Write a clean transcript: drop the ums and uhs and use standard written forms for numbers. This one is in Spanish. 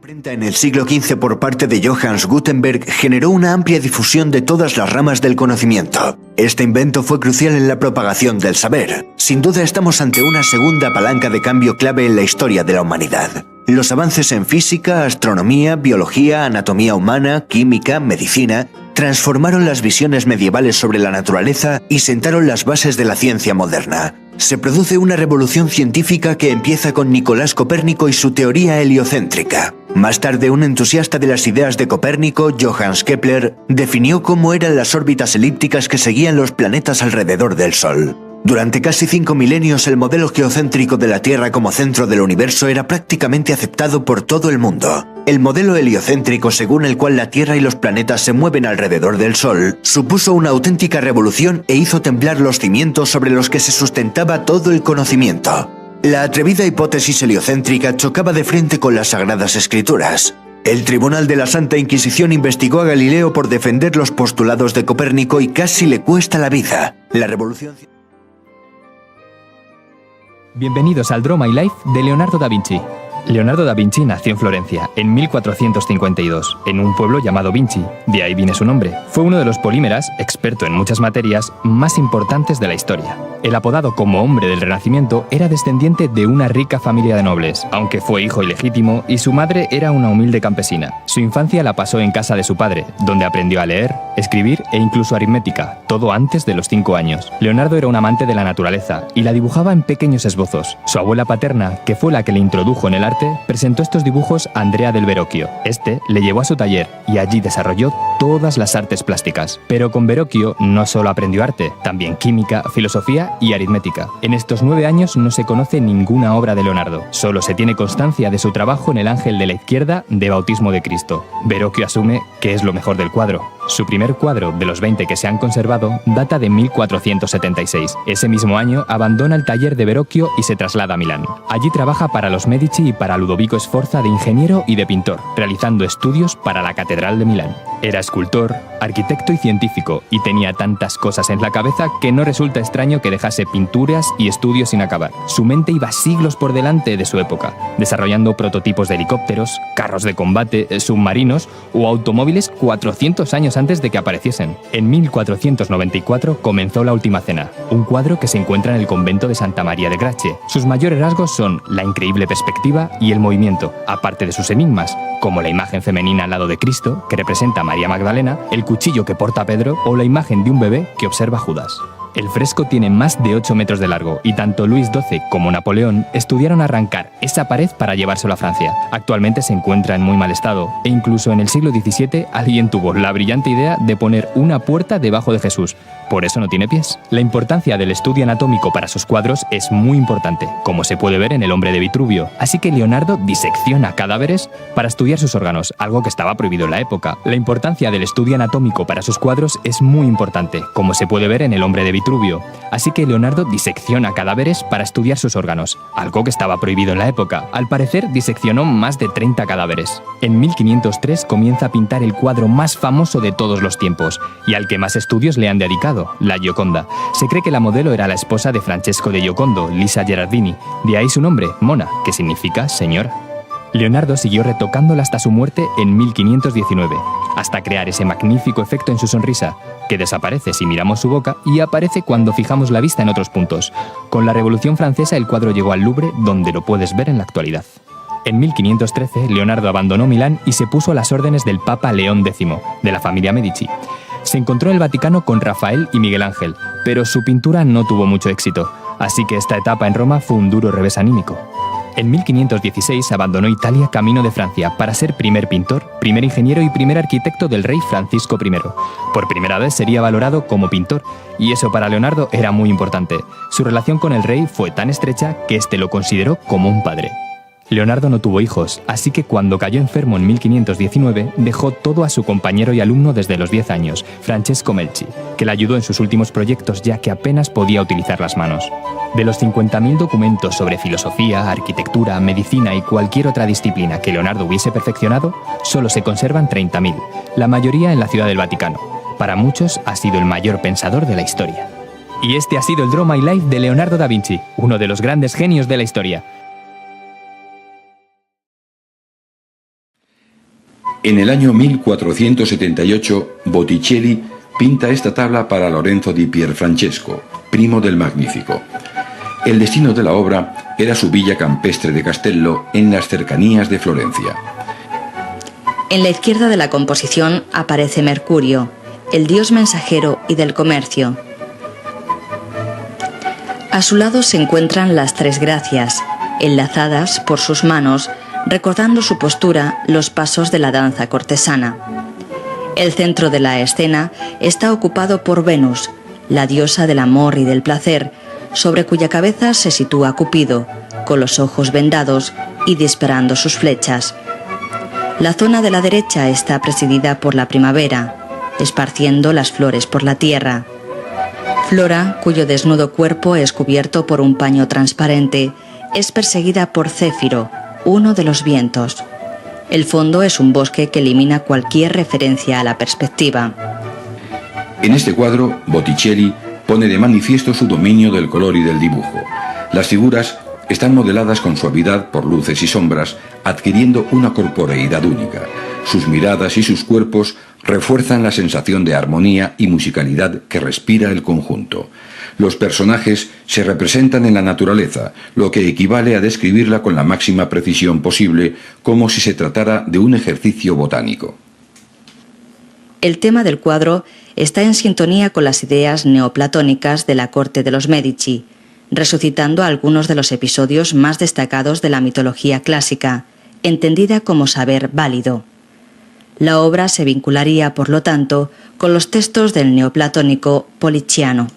Imprenta en el siglo XV por parte de Johannes Gutenberg generó una amplia difusión de todas las ramas del conocimiento. Este invento fue crucial en la propagación del saber. Sin duda estamos ante una segunda palanca de cambio clave en la historia de la humanidad. Los avances en física, astronomía, biología, anatomía humana, química, medicina, transformaron las visiones medievales sobre la naturaleza y sentaron las bases de la ciencia moderna. Se produce una revolución científica que empieza con Nicolás Copérnico y su teoría heliocéntrica. Más tarde, un entusiasta de las ideas de Copérnico, Johannes Kepler, definió cómo eran las órbitas elípticas que seguían los planetas alrededor del Sol. Durante casi 5 milenios, el modelo geocéntrico de la Tierra como centro del universo era prácticamente aceptado por todo el mundo. El modelo heliocéntrico, según el cual la Tierra y los planetas se mueven alrededor del Sol, supuso una auténtica revolución e hizo temblar los cimientos sobre los que se sustentaba todo el conocimiento. La atrevida hipótesis heliocéntrica chocaba de frente con las Sagradas Escrituras. El Tribunal de la Santa Inquisición investigó a Galileo por defender los postulados de Copérnico y casi le cuesta la vida. La revolución... Bienvenidos al Draw My Life de Leonardo da Vinci. Leonardo da Vinci nació en Florencia en 1452, en un pueblo llamado Vinci, de ahí viene su nombre. Fue uno de los polímeras, experto en muchas materias, más importantes de la historia. El apodado como hombre del Renacimiento era descendiente de una rica familia de nobles, aunque fue hijo ilegítimo y su madre era una humilde campesina. Su infancia la pasó en casa de su padre, donde aprendió a leer, escribir e incluso aritmética, todo antes de los 5 años. Leonardo era un amante de la naturaleza y la dibujaba en pequeños esbozos. Su abuela paterna, que fue la que le introdujo en el arte, presentó estos dibujos a Andrea del Verrocchio. Este le llevó a su taller y allí desarrolló todas las artes plásticas. Pero con Verrocchio no solo aprendió arte, también química, filosofía y aritmética. En estos 9 años no se conoce ninguna obra de Leonardo, solo se tiene constancia de su trabajo en el ángel de la izquierda de Bautismo de Cristo. Verrocchio asume que es lo mejor del cuadro. Su primer cuadro, de los 20 que se han conservado, data de 1476. Ese mismo año abandona el taller de Verrocchio y se traslada a Milán. Allí trabaja para los Medici y para Ludovico Sforza de ingeniero y de pintor, realizando estudios para la Catedral de Milán. Era escultor, arquitecto y científico, y tenía tantas cosas en la cabeza que no resulta extraño que dejase pinturas y estudios sin acabar. Su mente iba siglos por delante de su época, desarrollando prototipos de helicópteros, carros de combate, submarinos o automóviles 400 años antes de que apareciesen. En 1494 comenzó La Última Cena, un cuadro que se encuentra en el convento de Santa María de Grace. Sus mayores rasgos son la increíble perspectiva y el movimiento, aparte de sus enigmas, como la imagen femenina al lado de Cristo, que representa a María Magdalena, el cuchillo que porta Pedro o la imagen de un bebé que observa a Judas. El fresco tiene más de 8 metros de largo y tanto Luis XII como Napoleón estudiaron arrancar esa pared para llevárselo a Francia. Actualmente se encuentra en muy mal estado e incluso en el siglo XVII alguien tuvo la brillante idea de poner una puerta debajo de Jesús. Por eso no tiene pies. La importancia del estudio anatómico para sus cuadros es muy importante, como se puede ver en El hombre de Vitruvio. Así que Leonardo disecciona cadáveres para estudiar sus órganos, algo que estaba prohibido en la época. La importancia del estudio anatómico para sus cuadros es muy importante, como se puede ver en El hombre de Vitruvio. Así que Leonardo disecciona cadáveres para estudiar sus órganos, algo que estaba prohibido en la época. Al parecer, diseccionó más de 30 cadáveres. En 1503 comienza a pintar el cuadro más famoso de todos los tiempos, y al que más estudios le han dedicado, la Gioconda. Se cree que la modelo era la esposa de Francesco de Giocondo, Lisa Gherardini, de ahí su nombre, Mona, que significa señora. Leonardo siguió retocándola hasta su muerte en 1519, hasta crear ese magnífico efecto en su sonrisa, que desaparece si miramos su boca y aparece cuando fijamos la vista en otros puntos. Con la Revolución Francesa el cuadro llegó al Louvre, donde lo puedes ver en la actualidad. En 1513, Leonardo abandonó Milán y se puso a las órdenes del Papa León X, de la familia Medici. Se encontró en el Vaticano con Rafael y Miguel Ángel, pero su pintura no tuvo mucho éxito, así que esta etapa en Roma fue un duro revés anímico. En 1516 abandonó Italia camino de Francia para ser primer pintor, primer ingeniero y primer arquitecto del rey Francisco I. Por primera vez sería valorado como pintor, y eso para Leonardo era muy importante. Su relación con el rey fue tan estrecha que éste lo consideró como un padre. Leonardo no tuvo hijos, así que cuando cayó enfermo en 1519, dejó todo a su compañero y alumno desde los 10 años, Francesco Melchi, que le ayudó en sus últimos proyectos ya que apenas podía utilizar las manos. De los 50.000 documentos sobre filosofía, arquitectura, medicina y cualquier otra disciplina que Leonardo hubiese perfeccionado, solo se conservan 30.000, la mayoría en la Ciudad del Vaticano. Para muchos ha sido el mayor pensador de la historia. Y este ha sido el Draw My Life de Leonardo da Vinci, uno de los grandes genios de la historia. En el año 1478, Botticelli pinta esta tabla para Lorenzo di Pierfrancesco, primo del Magnífico. El destino de la obra era su villa campestre de Castello, en las cercanías de Florencia. En la izquierda de la composición aparece Mercurio, el dios mensajero y del comercio. A su lado se encuentran las tres Gracias, enlazadas por sus manos, recordando su postura los pasos de la danza cortesana. El centro de la escena está ocupado por Venus, la diosa del amor y del placer, sobre cuya cabeza se sitúa Cupido, con los ojos vendados y disparando sus flechas. La zona de la derecha está presidida por la primavera, esparciendo las flores por la tierra. Flora, cuyo desnudo cuerpo es cubierto por un paño transparente, es perseguida por Céfiro, uno de los vientos. El fondo es un bosque que elimina cualquier referencia a la perspectiva. En este cuadro, Botticelli pone de manifiesto su dominio del color y del dibujo. Las figuras están modeladas con suavidad por luces y sombras, adquiriendo una corporeidad única. Sus miradas y sus cuerpos refuerzan la sensación de armonía y musicalidad que respira el conjunto. Los personajes se representan en la naturaleza, lo que equivale a describirla con la máxima precisión posible, como si se tratara de un ejercicio botánico. El tema del cuadro está en sintonía con las ideas neoplatónicas de la corte de los Medici, resucitando algunos de los episodios más destacados de la mitología clásica, entendida como saber válido. La obra se vincularía, por lo tanto, con los textos del neoplatónico Poliziano.